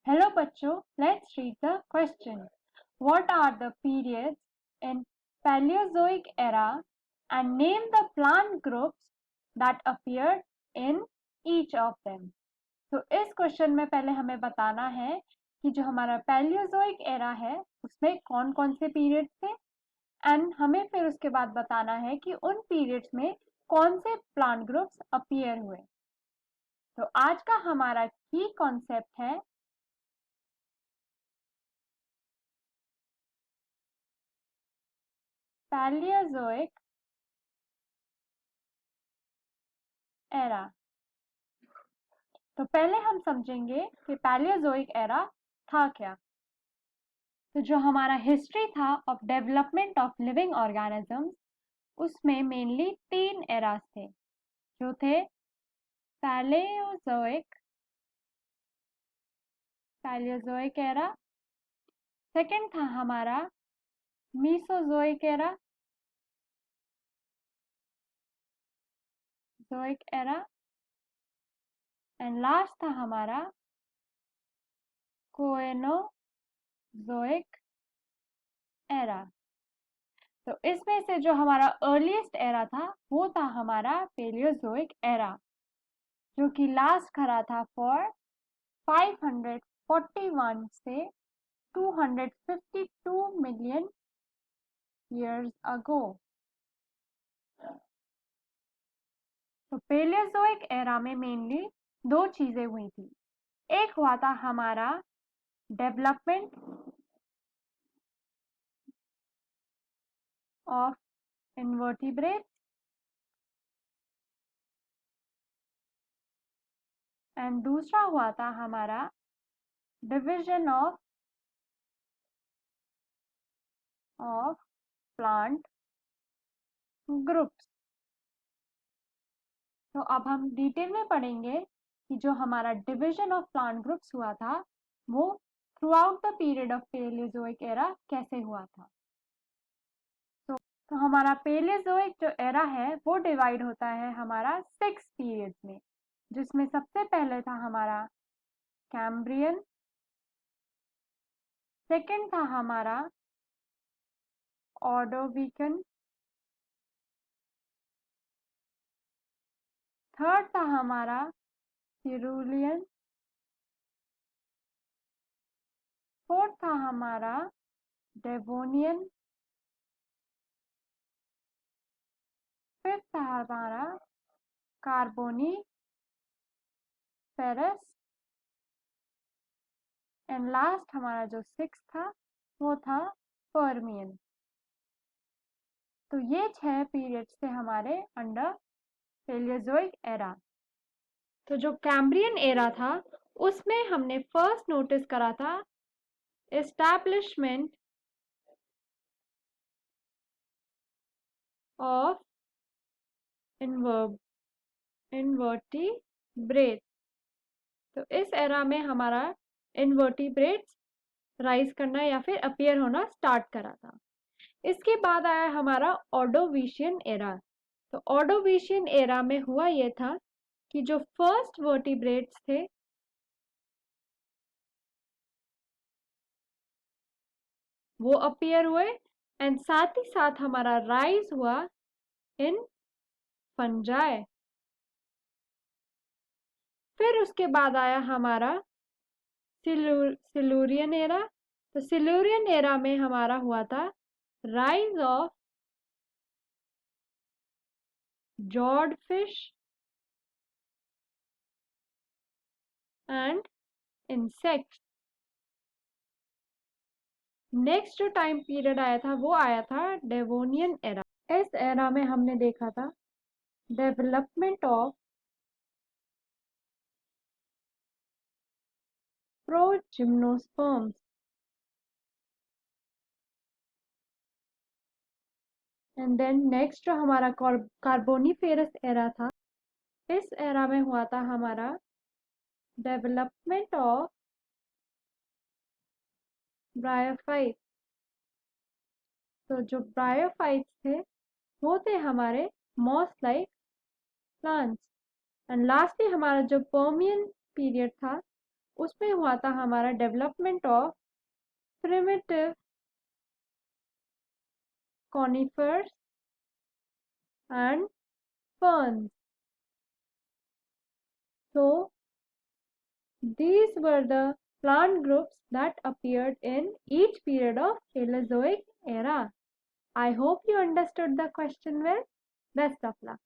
Hello बच्चों, let's read the question. What are the periods in Paleozoic era and name the plant groups that appeared in each of them. तो इस question में पहले हमें बताना है कि जो हमारा पैलियोजोइक एरा है उसमें कौन कौन से पीरियड्स थे एंड हमें फिर उसके बाद बताना है कि उन पीरियड्स में कौन से प्लांट ग्रुप्स अपीयर हुए। तो आज का हमारा की कॉन्सेप्ट है पैलियोजोइक एरा। तो पहले हम समझेंगे कि पैलियोजोइक एरा था क्या। तो जो हमारा हिस्ट्री था of development of living organisms उसमें मेनली 3 एरास थे जो थे पैलियोजोइक पैलियोजोइक एरा, सेकंड था हमारा Mesozoic era, zoic era and last था हमारा कोएनोजोइक एरा। तो इसमें से जो हमारा अर्लीस्ट एरा था वो था हमारा पेलियोजोइक एरा जो कि लास्ट करा था फॉर 541 से 252 मिलियन years ago। तो पेलियोजोइक एरा में मेनली 2 चीजें हुई थी। एक हुआ था हमारा डेवलपमेंट ऑफ इनवर्टिब्रेट एंड दूसरा हुआ था हमारा डिवीजन ऑफ प्लांट ग्रुप्स। तो अब हम डिटेल में पढ़ेंगे कि जो हमारा डिवीजन ऑफ प्लांट ग्रुप्स हुआ था वो throughout the period of paleozoic era कैसे हुआ था। तो हमारा पेलियोजोइक जो एरा है वो डिवाइड होता है हमारा 6 पीरियड्स में, जिसमें सबसे पहले था हमारा कैम्ब्रियन, सेकंड था हमारा ऑर्डोविकन, थर्ड था हमारा सिरुलियन, फोर्थ था हमारा डेवोनियन, फिफ्थ था हमारा कार्बोनी फेरस एंड लास्ट हमारा जो 6 था वो था पर्मियन। तो ये 6 पीरियड्स थे हमारे अंडर पेलियोजोइक एरा। तो जो कैम्ब्रियन एरा था उसमें हमने फर्स्ट नोटिस करा था एस्टैब्लिशमेंट ऑफ इनवर्टिब्रेट। तो इस एरा में हमारा इनवर्टिब्रेट्स राइज करना या फिर अपीयर होना स्टार्ट करा था। इसके बाद आया हमारा ऑर्डोविशियन एरा। तो ऑर्डोविशियन एरा में हुआ ये था कि जो फर्स्ट वर्टिब्रेट्स थे वो अपीयर हुए एंड साथ ही साथ हमारा राइज हुआ इन फंजाई। फिर उसके बाद आया हमारा सिलूरियन एरा। तो सिलूरियन एरा में हमारा हुआ था rise of jawed fish and insects. Next जो टाइम पीरियड आया था वो आया था डेवोनियन एरा। इस एरा में हमने देखा था development of progymnosperms and then next जो हमारा कार्बोनिफेरस एरा था इस एरा में हुआ था हमारा डेवलपमेंट ऑफ ब्रायोफाइट। तो जो ब्रायोफाइट्स थे वो थे हमारे moss like plants and lastly हमारा जो पर्मियन पीरियड था उसमें हुआ था हमारा development of primitive conifers and ferns. So these were the plant groups that appeared in each period of Paleozoic era. I hope you understood the question well. Best of luck.